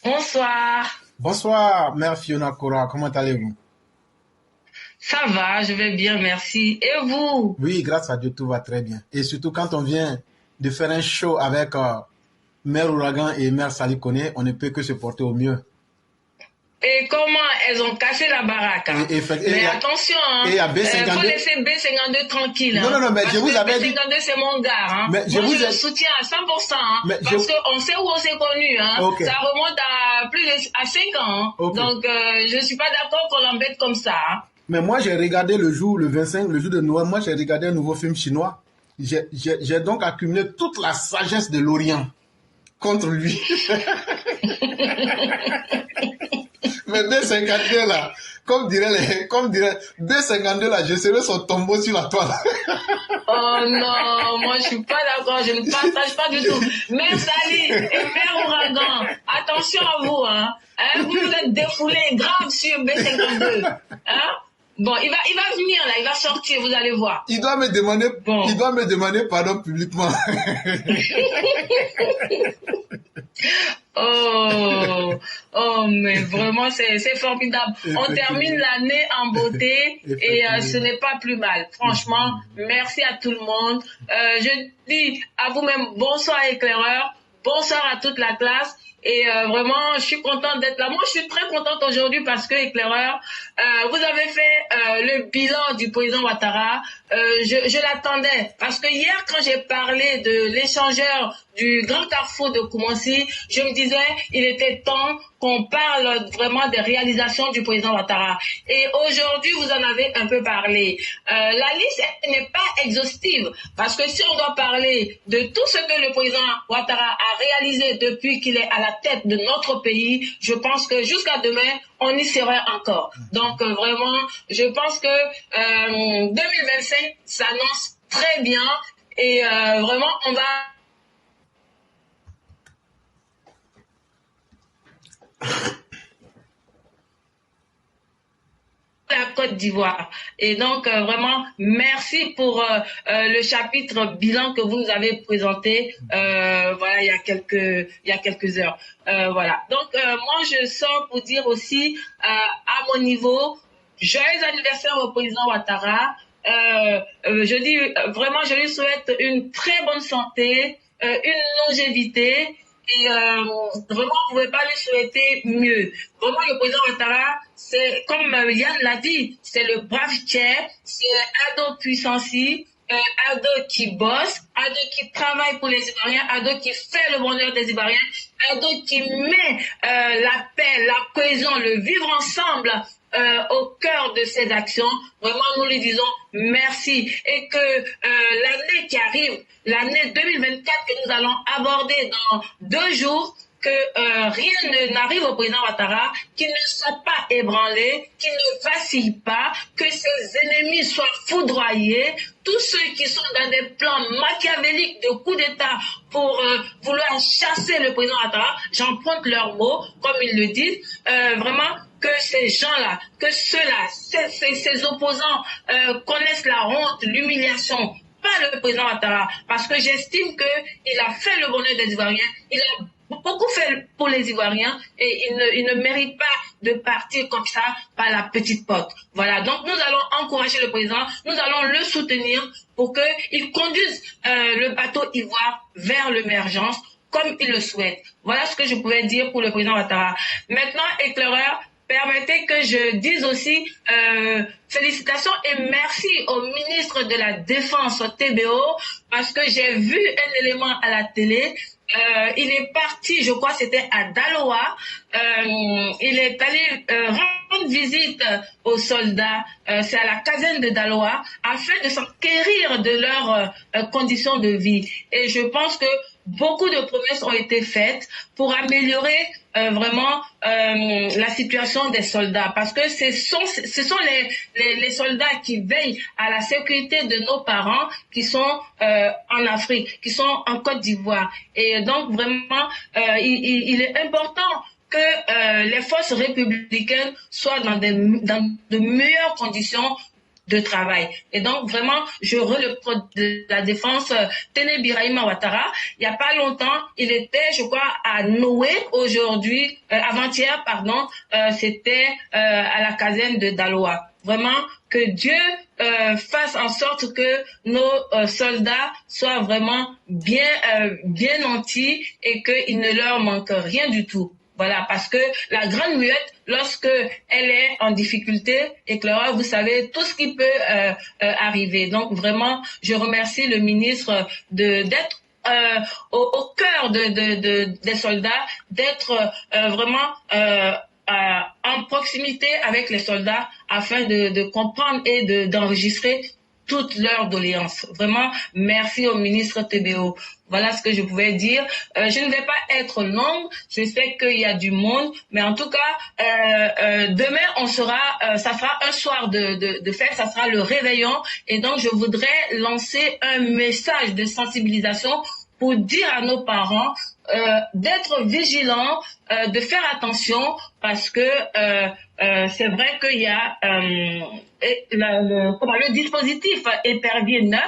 Bonsoir. Bonsoir, Mère Fiona Cora, comment allez-vous? Ça va, je vais bien, merci. Et vous? Oui, grâce à Dieu, tout va très bien. Et surtout quand on vient de faire un show avec Mère Ouragan et Mère Sali Kone, on ne peut que se porter au mieux. Et comment elles ont cassé la baraque, hein? Mais attention, hein, et à B52, faut laisser B52 tranquille. Non, hein, non, mais parce je vous que avais dit... B52 c'est mon gars. Hein. Mais Moi je le soutiens à 100%, hein, parce qu'on sait où on s'est connus. Hein. Okay. Ça remonte à plus de 5 ans. Hein. Okay. Donc je suis pas d'accord qu'on l'embête comme ça. Hein. Mais moi j'ai regardé le jour 25, le jour de Noël, moi j'ai regardé un nouveau film chinois. J'ai donc accumulé toute la sagesse de l'Orient contre lui. Mais B52 là, comme dirait B52 là, je serai son tombeau sur la toile. Oh non, moi je suis pas d'accord, je ne partage pas du tout. Mère Sali et Mère Ouragan, attention à vous, hein. Vous êtes défoulés grave sur B52. Hein? Bon, il va venir là, il va sortir, vous allez voir. Il doit me demander pardon publiquement. Oh, mais vraiment, c'est formidable. On termine l'année en beauté et ce n'est pas plus mal. Franchement, merci à tout le monde. Je dis à vous-même bonsoir éclaireur, bonsoir à toute la classe. Et vraiment, je suis contente d'être là. Moi, je suis très contente aujourd'hui parce que, éclaireur, vous avez fait le bilan du président Ouattara. Je l'attendais parce que hier, quand j'ai parlé de l'échangeur du Grand Carrefour de Koumassi, je me disais, il était temps qu'on parle vraiment des réalisations du président Ouattara. Et aujourd'hui, vous en avez un peu parlé. La liste n'est pas exhaustive parce que si on doit parler de tout ce que le président Ouattara a réalisé depuis qu'il est à la tête de notre pays, je pense que jusqu'à demain, on y serait encore. Donc vraiment, je pense que 2025 s'annonce très bien et vraiment, on va... la Côte d'Ivoire. Et donc, vraiment, merci pour le chapitre bilan que vous nous avez présenté voilà, il y a quelques heures. Voilà. Donc, moi, je sors pour dire aussi, à mon niveau, joyeux anniversaire au président Ouattara. Je dis vraiment, je lui souhaite une très bonne santé, une longévité. Et vraiment, vous ne pouvez pas lui souhaiter mieux. Vraiment, le président Ouattara, c'est, comme Yann l'a dit, c'est le brave tiers, c'est Ado Puissancy, Ado qui bosse, Ado qui travaille pour les Ivoiriens, Ado qui fait le bonheur des Ivoiriens, Ado qui met la paix, la cohésion, le vivre ensemble au cœur de ces actions. Vraiment, nous lui disons merci et que l'année qui arrive, l'année 2024 que nous allons aborder dans 2 jours, que rien n'arrive au président Ouattara, qu'il ne soit pas ébranlé, qu'il ne vacille pas, que ses ennemis soient foudroyés, tous ceux qui sont dans des plans machiavéliques de coups d'État pour vouloir chasser le président Ouattara, j'emprunte leurs mots, comme ils le disent, vraiment, que ces gens-là, que ceux-là, ces opposants connaissent la honte, l'humiliation, pas le président Ouattara, parce que j'estime qu'il a fait le bonheur des Ivoiriens, il a beaucoup fait pour les Ivoiriens et il ne mérite pas de partir comme ça par la petite porte. Voilà, donc nous allons encourager le président, nous allons le soutenir pour qu'il conduise le bateau ivoire vers l'émergence comme il le souhaite. Voilà ce que je pouvais dire pour le président Ouattara. Maintenant, éclaireur, permettez que je dise aussi félicitations et merci au ministre de la Défense, au TBO, parce que j'ai vu un élément à la télé. Il est parti, je crois c'était à Daloa, il est allé rendre visite aux soldats, c'est à la caserne de Daloa, afin de s'enquérir de leurs conditions de vie. Et je pense que beaucoup de promesses ont été faites pour améliorer vraiment la situation des soldats, parce que ce sont les soldats qui veillent à la sécurité de nos parents qui sont en Afrique, qui sont en Côte d'Ivoire. Et donc vraiment, il est important que les forces républicaines soient dans de meilleures conditions de travail. Et donc, vraiment, je le de la défense, Tene Birahima Ouattara. Il n'y a pas longtemps, il était, je crois, à Noé. Aujourd'hui, avant-hier, pardon, c'était à la caserne de Daloa. Vraiment, que Dieu fasse en sorte que nos soldats soient vraiment bien nantis et qu'il ne leur manque rien du tout. Voilà, parce que la grande muette, lorsque elle est en difficulté, éclaireur, vous savez tout ce qui peut arriver. Donc vraiment, je remercie le ministre d'être au cœur des soldats, d'être vraiment en proximité avec les soldats afin de comprendre et d'enregistrer toutes leurs doléances. Vraiment, merci au ministre TBO. Voilà ce que je pouvais dire. Je ne vais pas être longue. Je sais qu'il y a du monde, mais en tout cas, demain on sera, ça sera un soir de fête, ça sera le réveillon, et donc je voudrais lancer un message de sensibilisation pour dire à nos parents d'être vigilants, de faire attention, parce que c'est vrai qu'il y a le dispositif épervier 9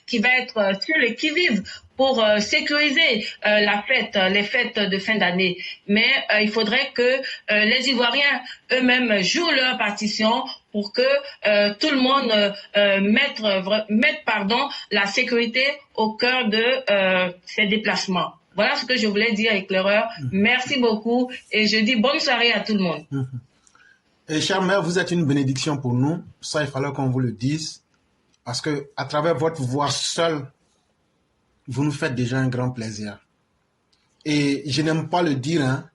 qui va être sur le qui-vive pour sécuriser les fêtes de fin d'année. Mais il faudrait que les Ivoiriens eux-mêmes jouent leur partition pour que tout le monde mette la sécurité au cœur de ces déplacements. Voilà ce que je voulais dire, éclaireur. Merci beaucoup et je dis bonne soirée à tout le monde. Et chère mère, vous êtes une bénédiction pour nous. Ça, il fallait qu'on vous le dise. Parce que à travers votre voix seule, vous nous faites déjà un grand plaisir. Et je n'aime pas le dire, hein,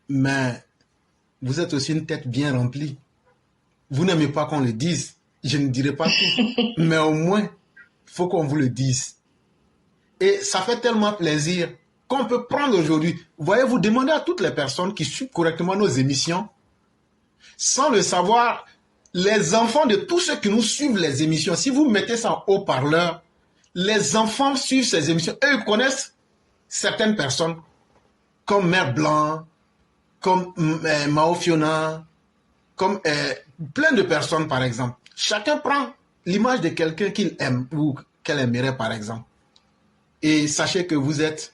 mais vous êtes aussi une tête bien remplie. Vous n'aimez pas qu'on le dise. Je ne dirai pas tout. Mais au moins, il faut qu'on vous le dise. Et ça fait tellement plaisir qu'on peut prendre aujourd'hui. Voyez-vous, demandez à toutes les personnes qui suivent correctement nos émissions, sans le savoir, les enfants de tous ceux qui nous suivent les émissions, si vous mettez ça en haut-parleur, les enfants suivent ces émissions. Eux, ils connaissent certaines personnes, comme Mère Blanc, comme Mao Fiona, comme plein de personnes, par exemple. Chacun prend l'image de quelqu'un qu'il aime ou qu'elle aimerait, par exemple. Et sachez que vous êtes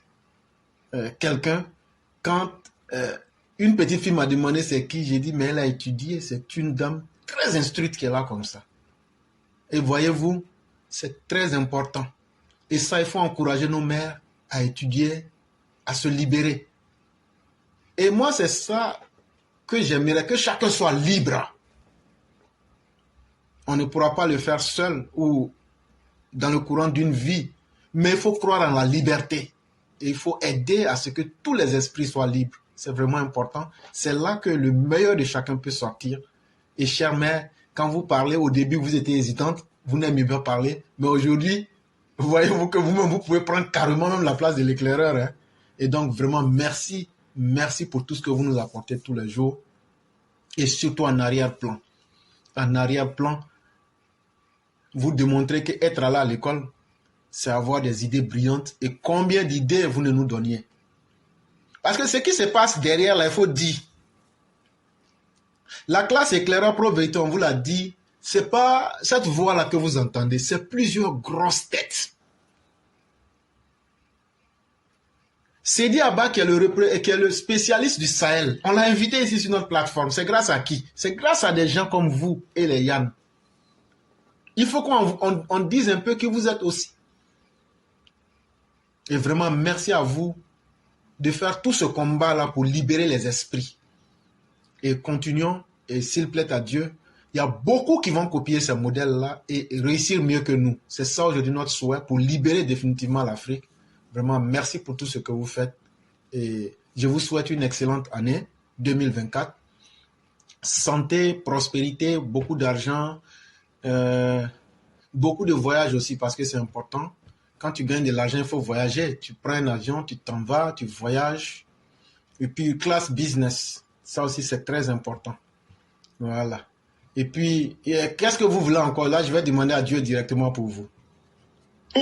quelqu'un, quand une petite fille m'a demandé c'est qui, j'ai dit mais elle a étudié, c'est une dame très instruite qui est là comme ça. Et voyez-vous, c'est très important. Et ça, il faut encourager nos mères à étudier, à se libérer. Et moi, c'est ça que j'aimerais, que chacun soit libre. On ne pourra pas le faire seul ou dans le courant d'une vie. Mais il faut croire en la liberté. Et il faut aider à ce que tous les esprits soient libres. C'est vraiment important. C'est là que le meilleur de chacun peut sortir. Et chère mère, quand vous parlez, au début, vous étiez hésitante. Vous n'aimez pas parler. Mais aujourd'hui, voyez-vous que vous-même, vous pouvez prendre carrément même la place de l'éclaireur. Hein? Et donc, vraiment, merci. Merci pour tout ce que vous nous apportez tous les jours. Et surtout en arrière-plan. En arrière-plan, vous démontrez qu'être là à l'école, c'est avoir des idées brillantes. Et combien d'idées vous ne nous donniez? Parce que ce qui se passe derrière, là, il faut dire. La classe éclaireur pro vérité, on vous l'a dit, c'est pas cette voix-là que vous entendez, c'est plusieurs grosses têtes. Seydi Abba, qui est le spécialiste du Sahel, on l'a invité ici sur notre plateforme. C'est grâce à qui? C'est grâce à des gens comme vous et les Yann. Il faut qu'on dise un peu que vous êtes aussi. Et vraiment, merci à vous de faire tout ce combat-là pour libérer les esprits. Et continuons, et s'il plaît à Dieu, il y a beaucoup qui vont copier ce modèle-là et réussir mieux que nous. C'est ça aujourd'hui notre souhait pour libérer définitivement l'Afrique. Vraiment, merci pour tout ce que vous faites. Et je vous souhaite une excellente année 2024. Santé, prospérité, beaucoup d'argent, beaucoup de voyages aussi parce que c'est important. Quand tu gagnes de l'argent, il faut voyager. Tu prends un avion, tu t'en vas, tu voyages. Et puis, classe business. Ça aussi, c'est très important. Voilà. Et puis, qu'est-ce que vous voulez encore? Là, je vais demander à Dieu directement pour vous. Non,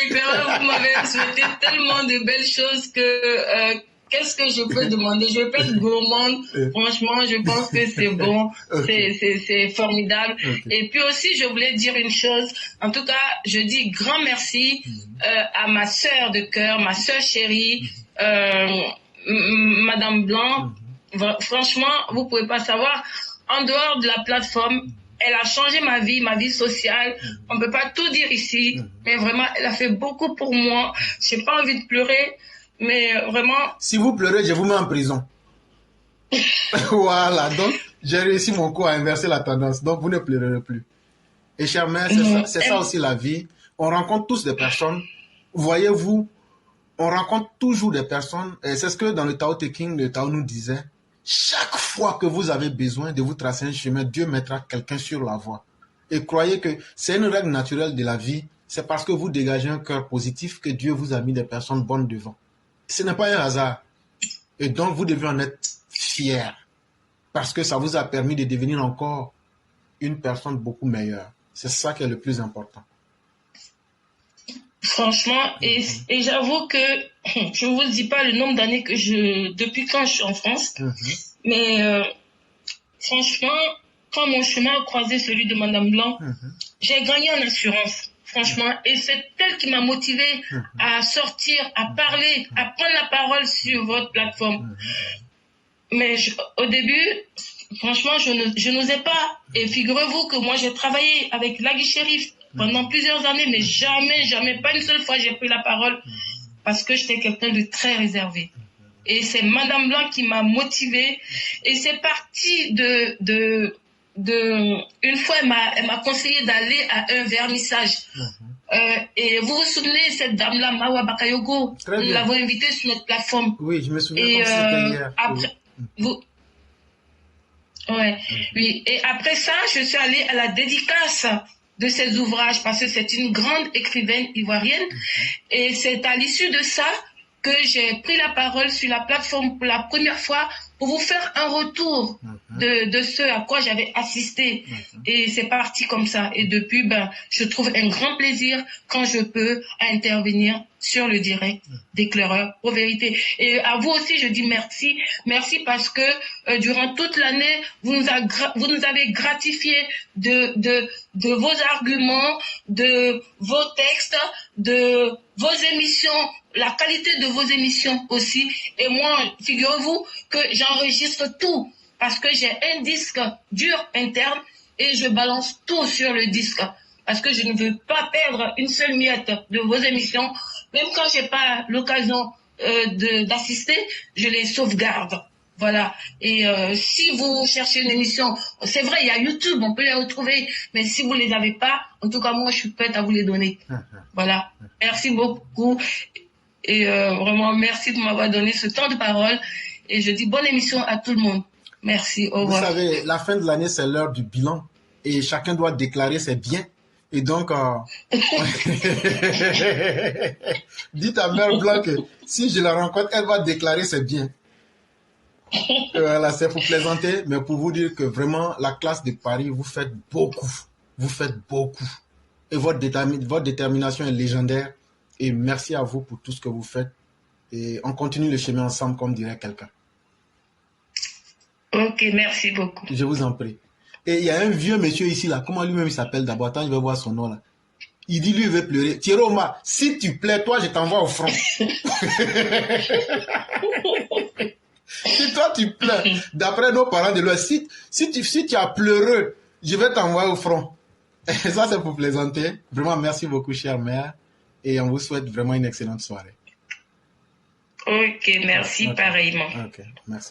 éclaireur, vous m'avez souhaité tellement de belles choses que qu'est-ce que je peux demander? Je vais pas être gourmande. Franchement, je pense que c'est bon. C'est formidable. Et puis aussi, je voulais dire une chose. En tout cas, je dis grand merci à ma sœur de cœur, ma sœur chérie, Madame Blanc. Franchement, vous pouvez pas savoir. En dehors de la plateforme, elle a changé ma vie sociale. On ne peut pas tout dire ici, mais vraiment, elle a fait beaucoup pour moi. J'ai pas envie de pleurer, mais vraiment... Si vous pleurez, je vous mets en prison. Voilà, donc j'ai réussi mon coup à inverser la tendance. Donc vous ne pleurerez plus. Et chère mère, c'est ça aussi la vie. On rencontre tous des personnes. Voyez-vous, on rencontre toujours des personnes. Et c'est ce que dans le Tao Te Ching, le Tao nous disait. Chaque fois que vous avez besoin de vous tracer un chemin, Dieu mettra quelqu'un sur la voie. Et croyez que c'est une règle naturelle de la vie. C'est parce que vous dégagez un cœur positif que Dieu vous a mis des personnes bonnes devant. Ce n'est pas un hasard. Et donc, vous devez en être fier. Parce que ça vous a permis de devenir encore une personne beaucoup meilleure. C'est ça qui est le plus important. Franchement, et j'avoue que je ne vous dis pas le nombre d'années que depuis quand je suis en France, mais franchement, quand mon chemin a croisé celui de Madame Blanc, j'ai gagné en assurance, franchement, et c'est elle qui m'a motivée à sortir, à parler, à prendre la parole sur votre plateforme. Mais au début, franchement, je n'osais pas, et figurez-vous que moi j'ai travaillé avec Lagui Chérif pendant plusieurs années, mais jamais, pas une seule fois j'ai pris la parole parce que j'étais quelqu'un de très réservé. Et c'est Madame Blanc qui m'a motivée. Et c'est parti une fois, elle m'a conseillé d'aller à un vernissage. Et vous vous souvenez, cette dame-là, Mawa Bakayogo, nous l'avons invitée sur notre plateforme. Oui, je me souviens comme c'était hier. Après, oui. Et après ça, je suis allée à la dédicace de ses ouvrages parce que c'est une grande écrivaine ivoirienne. Et c'est à l'issue de ça que j'ai pris la parole sur la plateforme pour la première fois pour vous faire un retour de ce à quoi j'avais assisté. Et c'est parti comme ça. Et depuis, je trouve un grand plaisir quand je peux intervenir sur le direct d'éclaireur aux vérités. Et à vous aussi, je dis merci. Merci parce que durant toute l'année, vous nous avez gratifié de vos arguments, de vos textes, de vos émissions, la qualité de vos émissions aussi. Et moi, figurez-vous que j'enregistre tout parce que j'ai un disque dur interne et je balance tout sur le disque parce que je ne veux pas perdre une seule miette de vos émissions. Même quand j'ai pas l'occasion d'assister, je les sauvegarde. Voilà. Et si vous cherchez une émission, c'est vrai, il y a YouTube, on peut les retrouver. Mais si vous les avez pas, en tout cas, moi, je suis prête à vous les donner. Voilà. Merci beaucoup. Et vraiment, merci de m'avoir donné ce temps de parole. Et je dis bonne émission à tout le monde. Merci. Au revoir. Vous savez, la fin de l'année, c'est l'heure du bilan. Et chacun doit déclarer ses biens. Et donc, dites à Mère Blanc que si je la rencontre, elle va déclarer ses biens. Voilà, c'est pour plaisanter, mais pour vous dire que vraiment, la classe de Paris, vous faites beaucoup. Vous faites beaucoup. Et votre détermination est légendaire. Et merci à vous pour tout ce que vous faites. Et on continue le chemin ensemble, comme dirait quelqu'un. Ok, merci beaucoup. Je vous en prie. Et il y a un vieux monsieur ici, là. Comment lui-même il s'appelle d'abord? Attends, je vais voir son nom, là. Il dit, lui, il veut pleurer. Thierry Oma, si tu plais, toi, je t'envoie au front. Si toi, tu pleures, d'après nos parents de l'Ouest, si tu as pleuré, je vais t'envoyer au front. Et ça, c'est pour plaisanter. Vraiment, merci beaucoup, chère mère. Et on vous souhaite vraiment une excellente soirée. Ok, merci pareillement. Ok, merci.